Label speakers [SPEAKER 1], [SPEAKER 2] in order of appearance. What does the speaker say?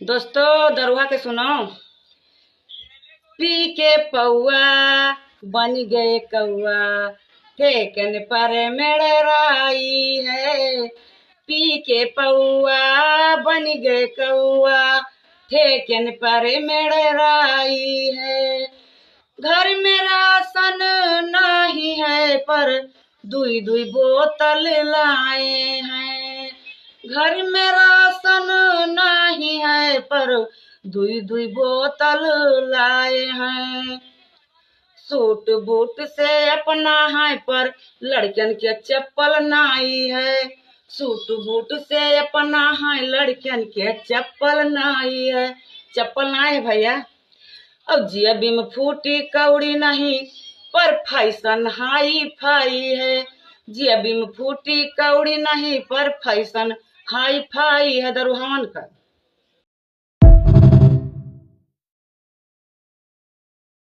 [SPEAKER 1] दोस्तों दरुआ के सुनो। पी के पौआ बन गए कौआ, फेंकन पर मेड़राई है। पी के पौआ बन गए कौआ, फेंकन पर मेड़राई है। घर में राशन नहीं है पर दुई दुई बोतल लाए हैं। घर में राशन नहीं है पर दुई दुई बोतल लाए हैं। सूट बूट से अपना है पर लड़कन के चप्पल नहीं है। सूट बूट से अपना है लड़कन के चप्पल नहीं है। चप्पल नहीं है भैया। अब जेबी में फूटी कौड़ी नहीं पर फैशन हाई फाई है। जेबी में फूटी कौड़ी नहीं पर फैशन हाई फाई है दरुहान का।